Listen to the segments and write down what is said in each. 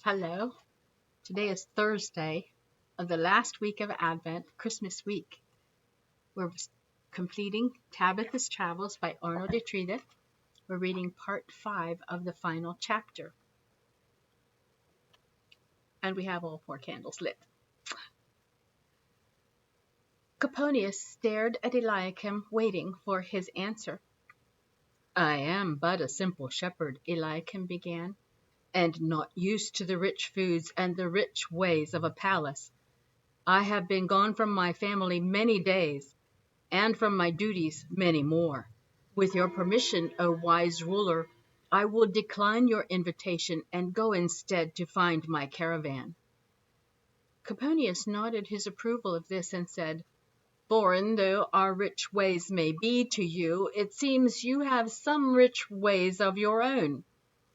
Hello. Today is Thursday of the last week of Advent, Christmas week. We're completing Tabitha's Travels by Arnold de Trede. We're reading part 5 of the final chapter. And we have all 4 candles lit. Coponius stared at Eliakim, waiting for his answer. I am but a simple shepherd, Eliakim began, and not used to the rich foods and the rich ways of a palace. I have been gone from my family many days, and from my duties many more. With your permission, O wise ruler, I will decline your invitation and go instead to find my caravan. Coponius nodded his approval of this and said, Foreign though our rich ways may be to you, it seems you have some rich ways of your own,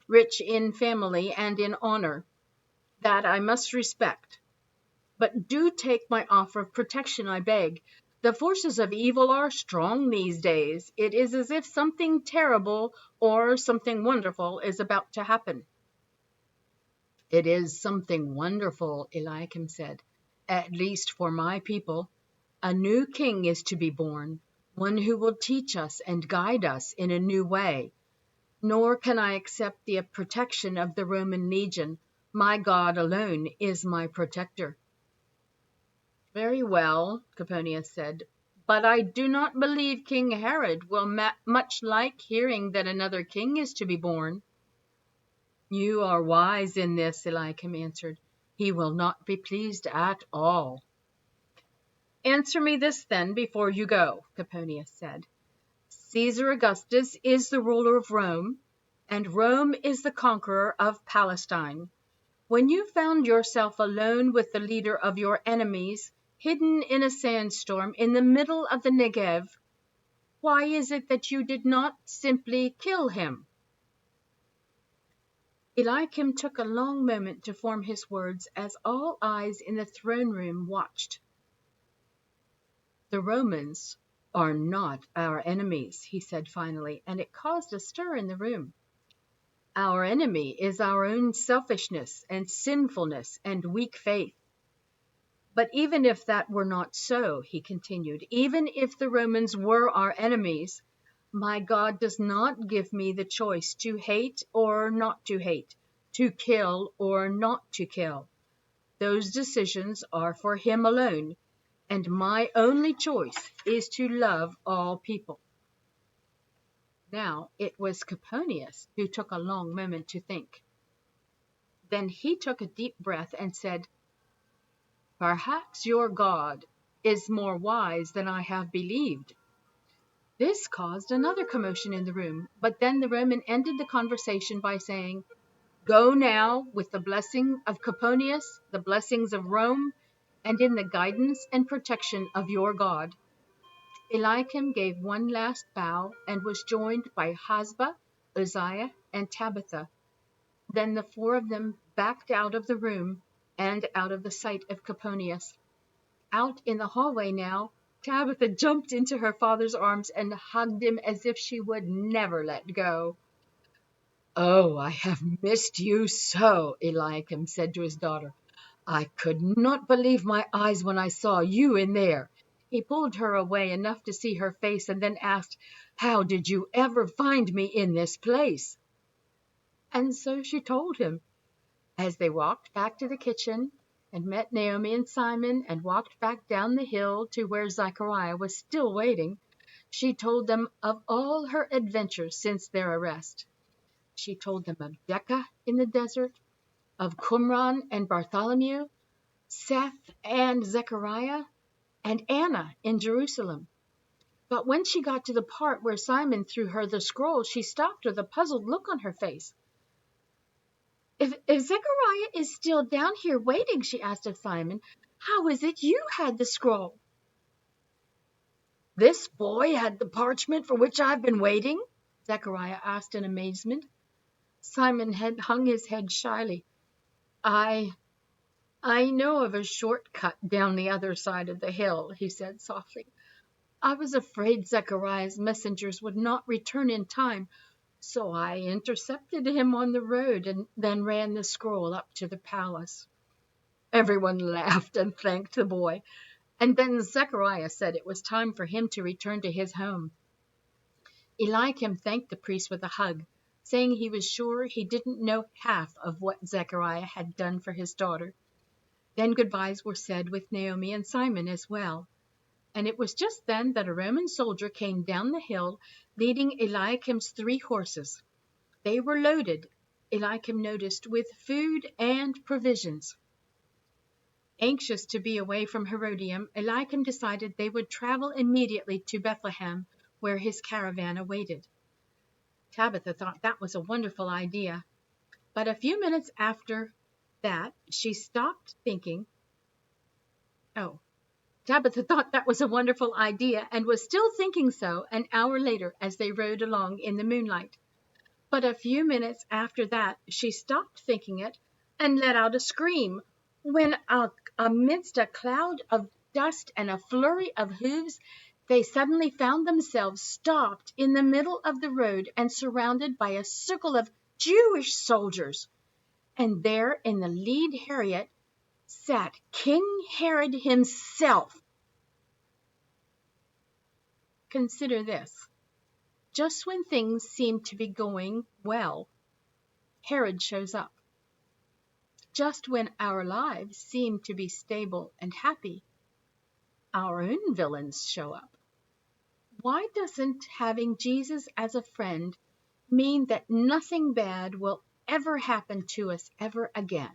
rich in family and in honor. That I must respect. But do take my offer of protection, I beg. The forces of evil are strong these days. It is as if something terrible or something wonderful is about to happen. It is something wonderful, Eliakim said, at least for my people. A new king is to be born, one who will teach us and guide us in a new way. Nor can I accept the protection of the Roman legion. My God alone is my protector. Very well, Coponius said, but I do not believe King Herod will much like hearing that another king is to be born. You are wise in this, Eliakim answered. He will not be pleased at all. Answer me this then before you go, Coponius said. Caesar Augustus is the ruler of Rome, and Rome is the conqueror of Palestine. When you found yourself alone with the leader of your enemies, hidden in a sandstorm in the middle of the Negev, why is it that you did not simply kill him? Eliakim took a long moment to form his words as all eyes in the throne room watched. The Romans are not our enemies, he said finally, and it caused a stir in the room. Our enemy is our own selfishness and sinfulness and weak faith. But even if that were not so, he continued, even if the Romans were our enemies, my God does not give me the choice to hate or not to hate, to kill or not to kill. Those decisions are for him alone, and my only choice is to love all people. Now it was Coponius who took a long moment to think. Then he took a deep breath and said, Perhaps your God is more wise than I have believed. This caused another commotion in the room, but then the Roman ended the conversation by saying, Go now with the blessing of Coponius, the blessings of Rome, and in the guidance and protection of your God. Eliakim gave one last bow and was joined by Hasba, Uzziah, and Tabitha. Then the 4 of them backed out of the room and out of the sight of Coponius. Out in the hallway now, Tabitha jumped into her father's arms and hugged him as if she would never let go. Oh, I have missed you so, Eliakim said to his daughter. I could not believe my eyes when I saw you in there. He pulled her away enough to see her face and then asked, How did you ever find me in this place? And so she told him. As they walked back to the kitchen and met Naomi and Simon and walked back down the hill to where Zechariah was still waiting, she told them of all her adventures since their arrest. She told them of Decca in the desert, of Qumran and Bartholomew, Seth and Zechariah, and Anna in Jerusalem. But when she got to the part where Simon threw her the scroll, she stopped with a puzzled look on her face. If Zechariah is still down here waiting, she asked of Simon, how is it you had the scroll? This boy had the parchment for which I've been waiting? Zechariah asked in amazement. Simon had hung his head shyly. I know of a shortcut down the other side of the hill, he said softly. I was afraid Zechariah's messengers would not return in time, So I intercepted him on the road and then ran the scroll up to the palace. Everyone laughed and thanked the boy, and then Zechariah said it was time for him to return to his home. Eliakim thanked the priest with a hug, saying he was sure he didn't know half of what Zechariah had done for his daughter. Then goodbyes were said with Naomi and Simon as well. And it was just then that a Roman soldier came down the hill leading Eliakim's 3 horses. They were loaded, Eliakim noticed, with food and provisions. Anxious to be away from Herodium, Eliakim decided they would travel immediately to Bethlehem, where his caravan awaited. Tabitha thought that was a wonderful idea, but a few minutes after that she stopped thinking. Tabitha thought that was a wonderful idea and was still thinking so an hour later as they rode along in the moonlight. But a few minutes after that she stopped thinking it and let out a scream when, amidst a cloud of dust and a flurry of hoofs, they suddenly found themselves stopped in the middle of the road and surrounded by a circle of Jewish soldiers. And there in the lead chariot sat King Herod himself. Consider this. Just when things seem to be going well, Herod shows up. Just when our lives seem to be stable and happy, our own villains show up. Why doesn't having Jesus as a friend mean that nothing bad will ever happen to us ever again?